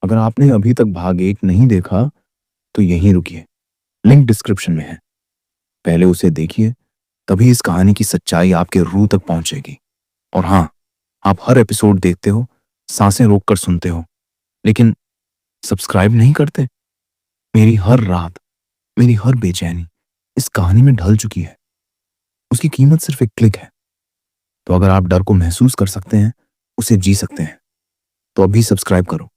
अगर आपने अभी तक भाग 1 नहीं देखा तो यहीं रुकिए, लिंक डिस्क्रिप्शन में है। पहले उसे देखिए, तभी इस कहानी की सच्चाई आपके रूह तक पहुंचेगी। और हाँ, आप हर एपिसोड देखते हो, सांसें रोककर सुनते हो, लेकिन सब्सक्राइब नहीं करते। मेरी हर रात, मेरी हर बेचैनी इस कहानी में ढल चुकी है। उसकी कीमत सिर्फ एक क्लिक है। तो अगर आप डर को महसूस कर सकते हैं, उसे जी सकते हैं, तो अभी सब्सक्राइब करो,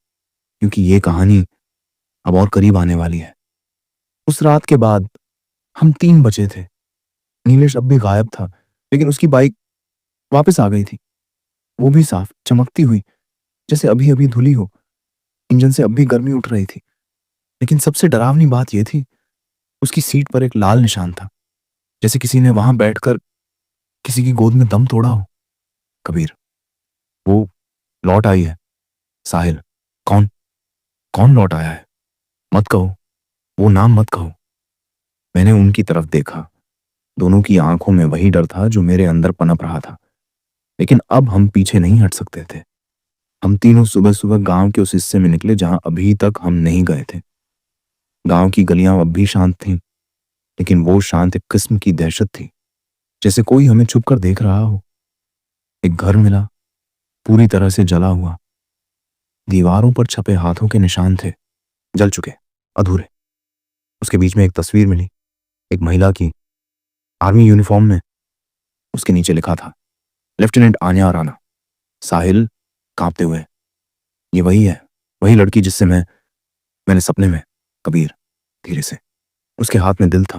क्योंकि ये कहानी अब और करीब आने वाली है। उस रात के बाद हम 3 बचे थे। नीलेश अब भी गायब था, लेकिन उसकी बाइक वापस आ गई थी। वो भी साफ, चमकती हुई, जैसे अभी अभी धुली हो। इंजन से अब भी गर्मी उठ रही थी। लेकिन सबसे डरावनी बात यह थी, उसकी सीट पर एक लाल निशान था, जैसे किसी ने वहां बैठकर किसी की गोद में दम तोड़ा हो। कबीर, वो लौट आई है। साहिल, कौन कौन लौट आया है? मत कहो, वो नाम मत कहो। मैंने उनकी तरफ देखा। दोनों की आंखों में वही डर था जो मेरे अंदर पनप रहा था। लेकिन अब हम पीछे नहीं हट सकते थे। हम तीनों सुबह सुबह गांव के उस हिस्से में निकले जहां अभी तक हम नहीं गए थे। गांव की गलियां अब भी शांत थीं, लेकिन वो शांत एक किस्म की दहशत थी, जैसे कोई हमें छुप कर देख रहा हो। एक घर मिला, पूरी तरह से जला हुआ। दीवारों पर छपे हाथों के निशान थे, जल चुके, अधूरे। उसके बीच में एक तस्वीर मिली, एक महिला की, आर्मी यूनिफॉर्म में। उसके नीचे लिखा था, लेफ्टिनेंट आन्या राणा। साहिल कांपते हुए, ये वही है, वही लड़की जिससे मैंने सपने में। कबीर धीरे से, उसके हाथ में दिल था।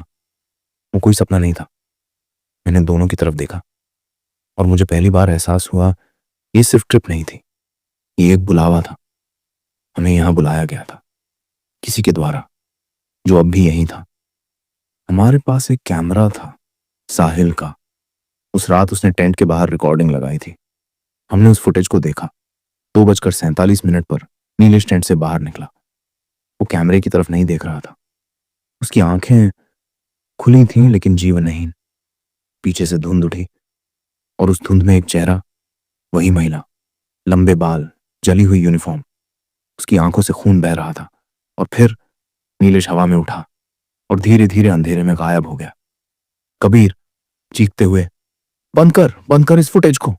वो कोई सपना नहीं था। मैंने दोनों की तरफ देखा और मुझे पहली बार एहसास हुआ, ये सिर्फ ट्रिप नहीं थी, ये एक बुलावा था। हमें यहां बुलाया गया था, किसी के द्वारा, जो अब भी यहीं था। हमारे पास एक कैमरा था, साहिल का। उस रात उसने टेंट के बाहर रिकॉर्डिंग लगाई थी। हमने उस फुटेज को देखा। 2:47 पर नीलेश टेंट से बाहर निकला। वो कैमरे की तरफ नहीं देख रहा था। उसकी आंखें खुली थीं, लेकिन जीवनहीन। पीछे से धुंध उठी और उस धुंध में एक चेहरा, वही महिला, लंबे बाल, जली हुई यूनिफॉर्म। उसकी आंखों से खून बह रहा था। और फिर नीलेश हवा में उठा और धीरे धीरे अंधेरे में गायब हो गया। कबीर चीखते हुए, बंद कर इस फुटेज को।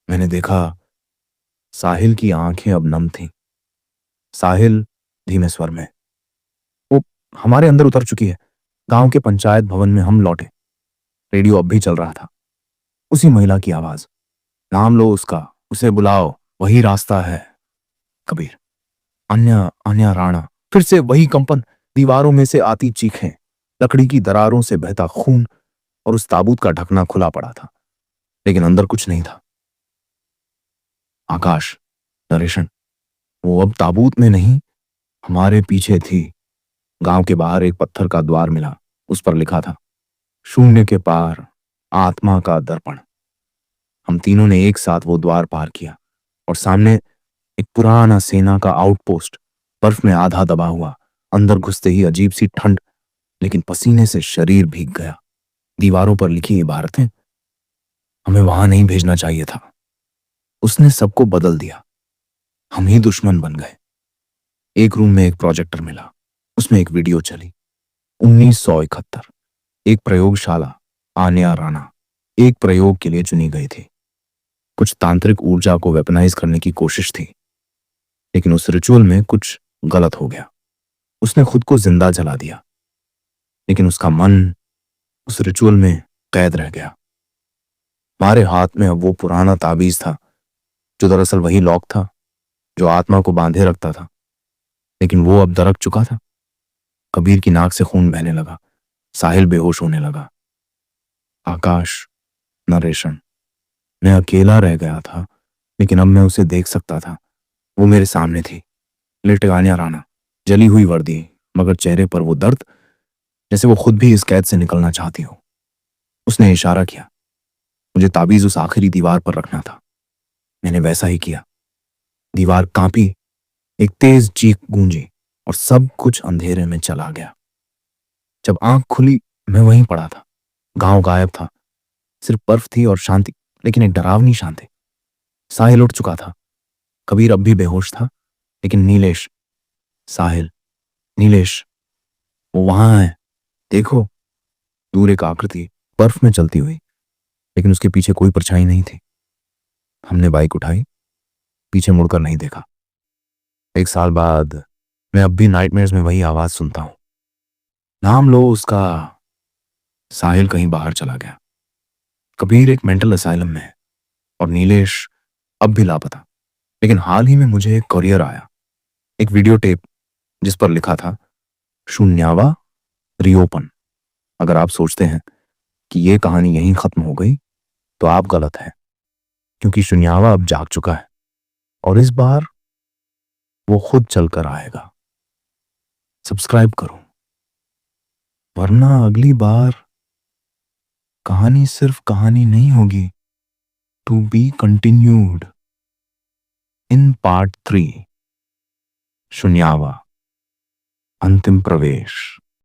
मैंने देखा, साहिल की आंखें अब नम थीं। साहिल धीमे स्वर में, वो हमारे अंदर उतर चुकी है। गांव के पंचायत भवन में हम लौटे। रेडियो अब भी चल रहा था। उसी महिला की आवाज, नाम लो उसका, उसे बुलाओ, वही रास्ता है। कबीर, अन्या अन्या राणा। फिर से वही कंपन, दीवारों में से आती चीखें, लकड़ी की दरारों से बहता खून, और उस ताबूत का ढकना खुला पड़ा था, लेकिन अंदर कुछ नहीं था। आकाश, नरेशन, वो अब ताबूत में नहीं, हमारे पीछे थी। गांव के बाहर एक पत्थर का द्वार मिला। उस पर लिखा था, शून्य के पार, आत्मा का दर्पण। हम तीनों ने एक साथ वो द्वार पार किया और सामने एक पुराना सेना का आउटपोस्ट, बर्फ में आधा दबा हुआ। अंदर घुसते ही अजीब सी ठंड, लेकिन पसीने से शरीर भीग गया। दीवारों पर लिखी इबारतें, हमें वहां नहीं भेजना चाहिए था। उसने सबको बदल दिया। हम ही दुश्मन बन गए। एक रूम में एक प्रोजेक्टर मिला। उसमें एक वीडियो चली। 1971, एक प्रयोगशाला, आन्या राणा एक प्रयोग के लिए चुनी गई थी। कुछ तांत्रिक ऊर्जा को वेपनाइज करने की कोशिश थी, लेकिन उस रिचुअल में कुछ गलत हो गया। उसने खुद को जिंदा जला दिया, लेकिन उसका मन उस रिचुअल में कैद रह गया। हमारे हाथ में अब वो पुराना ताबीज था, जो दरअसल वही लॉक था जो आत्मा को बांधे रखता था, लेकिन वो अब दरक चुका था। कबीर की नाक से खून बहने लगा। साहिल बेहोश होने लगा। आकाश, नरेशन, मैं अकेला रह गया था, लेकिन अब मैं उसे देख सकता था। वो मेरे सामने थी, लिटगानिया राणा, जली हुई वर्दी, मगर चेहरे पर वो दर्द, जैसे वो खुद भी इस कैद से निकलना चाहती हो। उसने इशारा किया। मुझे ताबीज उस आखिरी दीवार पर रखना था। मैंने वैसा ही किया। दीवार कांपी, एक तेज चीख गूंजी और सब कुछ अंधेरे में चला गया। जब आंख खुली, मैं वहीं पड़ा था। गांव गायब था, सिर्फ बर्फ थी और शांति, लेकिन एक डरावनी शांति। साहिल उठ चुका था। कबीर अब भी बेहोश था, लेकिन नीलेश साहिल, नीलेश, वो वहां है, देखो। दूर एक आकृति बर्फ में चलती हुई, लेकिन उसके पीछे कोई परछाई नहीं थी। हमने बाइक उठाई, पीछे मुड़कर नहीं देखा। 1 साल बाद मैं अब भी नाइटमेयर्स में वही आवाज सुनता हूं। नाम लो उसका। साहिल कहीं बाहर चला गया। कबीर एक मेंटल असाइलम में है और नीलेश अब भी लापता। लेकिन हाल ही में मुझे एक कोरियर आया, एक वीडियो टेप जिस पर लिखा था शून्यावा रिओपन। अगर आप सोचते हैं कि ये कहानी यहीं खत्म हो गई तो आप गलत हैं, क्योंकि शून्यावा अब जाग चुका है और इस बार वो खुद चलकर आएगा। सब्सक्राइब करो, वरना अगली बार कहानी सिर्फ कहानी नहीं होगी। To be continued in part 3, शून्यावा, अंतिम प्रवेश।